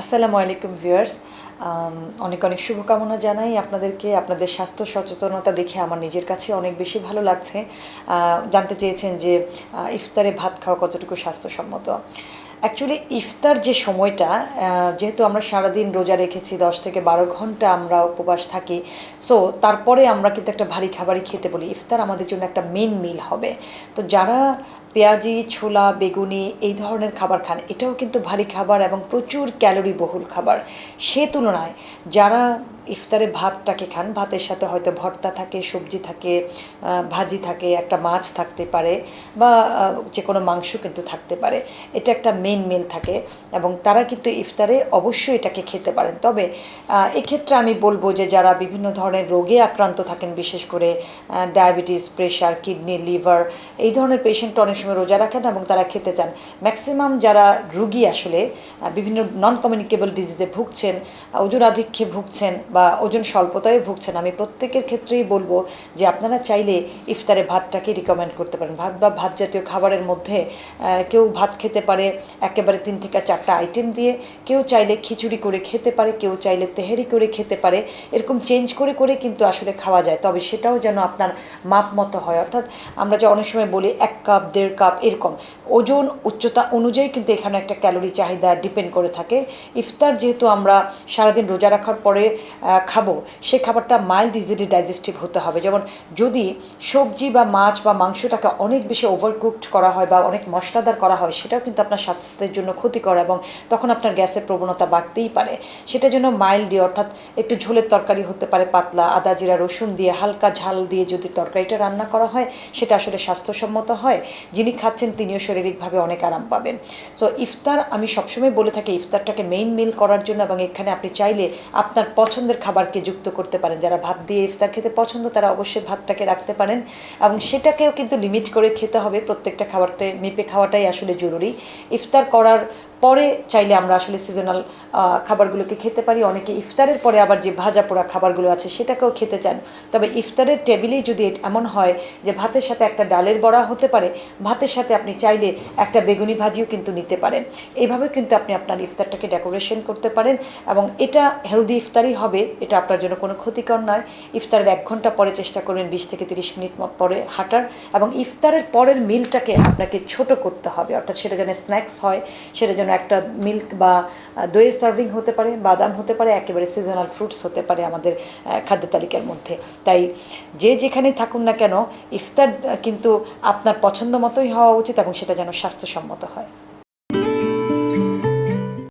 আসসালামু আলাইকুম ভিউয়ার্স। অনেক অনেক শুভকামনা জানাই আপনাদেরকে। আপনাদের স্বাস্থ্য সচেতনতা দেখে আমার নিজের কাছে অনেক বেশি ভালো লাগছে। জানতে চেয়েছেন যে ইফতারে ভাত খাওয়া কতটুকু স্বাস্থ্যসম্মত। অ্যাকচুয়ালি ইফতার যে সময়টা, যেহেতু আমরা সারাদিন রোজা রেখেছি, 10 থেকে 12 ঘন্টা আমরা উপবাস থাকি। সো তারপরে আমরা কিন্তু একটা ভারী খাবারই খেতে বলি। ইফতার আমাদের জন্য একটা মেন মিল হবে। তো যারা পেঁয়াজি, ছোলা, বেগুনি এই ধরনের খাবার খান, এটাও কিন্তু ভারী খাবার এবং প্রচুর ক্যালোরি বহুল খাবার। সে তুলনায় যারা ইফতারে ভাতটাকে খান, ভাতের সাথে হয়তো ভর্তা থাকে, সবজি থাকে, ভাজি থাকে, একটা মাছ থাকতে পারে, বা যে কোনো মাংস কিন্তু থাকতে পারে। এটা একটা মেন মিল থাকে এবং তারা কিন্তু ইফতারে অবশ্যই এটাকে খেতে পারেন। তবে এক্ষেত্রে আমি বলবো যে যারা বিভিন্ন ধরনের রোগে আক্রান্ত থাকেন, বিশেষ করে ডায়াবেটিস, প্রেশার, কিডনি, লিভার, এই ধরনের পেশেন্ট অনেক সময় রোজা রাখেন এবং তারা খেতে চান। ম্যাক্সিমাম যারা রুগী আসলে বিভিন্ন নন কমিউনিকেবল ডিজিজে ভুগছেন, ওজন আধিক্যে ভুগছেন বা ওজন স্বল্পতায় ভুগছেন, আমি প্রত্যেকের ক্ষেত্রেই বলবো যে আপনারা চাইলে ইফতারে ভাতটাকে রিকমেন্ড করতে পারেন। ভাত বা ভাত জাতীয় খাবারের মধ্যে কেউ ভাত খেতে পারে একেবারে 3 থেকে 4টা আইটেম দিয়ে, কেউ চাইলে খিচুড়ি করে খেতে পারে, কেউ চাইলে তেহেরি করে খেতে পারে। এরকম চেঞ্জ করে করে কিন্তু আসলে খাওয়া যায়, তবে সেটাও যেন আপনার মাপ মতো হয়। অর্থাৎ আমরা যে অনেক সময় বলি 1 কাপ 1.5 কাপ এরকম, ওজন উচ্চতা অনুযায়ী কিন্তু এখানে একটা ক্যালোরি চাহিদা ডিপেন্ড করে থাকে। ইফতার যেহেতু আমরা সারাদিন রোজা রাখার পরে খাবো, সে খাবারটা মাইল্ড ইজিলি ডাইজেস্টিভ হতে হবে। যেমন যদি সবজি বা মাছ বা মাংসটাকে অনেক বেশি ওভারকুকড করা হয় বা অনেক মশলাদার করা হয়, সেটাও কিন্তু আপনার স্বাস্থ্যের জন্য ক্ষতিকর এবং তখন আপনার গ্যাসের প্রবণতা বাড়তেই পারে। সেটা জন্য মাইল্ডলি, অর্থাৎ একটু ঝোলের তরকারি হতে পারে, পাতলা আদা জিরা রসুন দিয়ে হালকা ঝাল দিয়ে যদি তরকারিটা রান্না করা হয়, সেটা আসলে স্বাস্থ্যসম্মত হয়। যিনি খাচ্ছেন তিনিও শারীরিকভাবে অনেক আরাম পাবেন। সো ইফতার আমি সবসময় বলে থাকি ইফতারটাকে মেইন মিল করার জন্য, এবং এখানে আপনি চাইলে আপনার পছন্দের খাবারকে যুক্ত করতে পারেন। যারা ভাত দিয়ে ইফতার খেতে পছন্দ তারা অবশ্যই ভাতটাকে রাখতে পারেন, এবং সেটাকেও কিন্তু লিমিট করে খেতে হবে। প্রত্যেকটা খাবারকে মেপে খাওয়াটাই আসলে জরুরি। ইফতার করার পরে চাইলে আমরা আসলে সিজনাল খাবারগুলোকে খেতে পারি। অনেকে ইফতারের পরে আবার যে ভাজা পোড়া খাবারগুলো আছে সেটাকেও খেতে চান। তবে ইফতারের টেবিলেই যদি এমন হয় যে ভাতের সাথে একটা ডালের বড়া হতে পারে, ভাতের সাথে আপনি চাইলে একটা বেগুনি ভাজিও কিন্তু নিতে পারেন। এইভাবে কিন্তু আপনি আপনার ইফতারটাকে ডেকোরেশন করতে পারেন এবং এটা হেলদি ইফতারই হবে। এটা আপনার জন্য কোনো ক্ষতিকর নয়। ইফতারের 1 ঘন্টা পরে চেষ্টা করবেন 20 থেকে 30 মিনিট পরে হাঁটার, এবং ইফতারের পরের মিলটাকে আপনাকে ছোট করতে হবে। অর্থাৎ সেটা যেন স্ন্যাক্স হয়, সেটা যেন একটা মিল্ক বা দইয়ের সার্ভিং হতে পারে, বাদাম হতে পারে, একেবারে সিজনাল ফ্রুটস হতে পারে আমাদের খাদ্য তালিকার মধ্যে। তাই যে যেখানেই থাকুন না কেন, ইফতার কিন্তু আপনার পছন্দ মতোই হওয়া উচিত এবং সেটা যেন স্বাস্থ্যসম্মত হয়।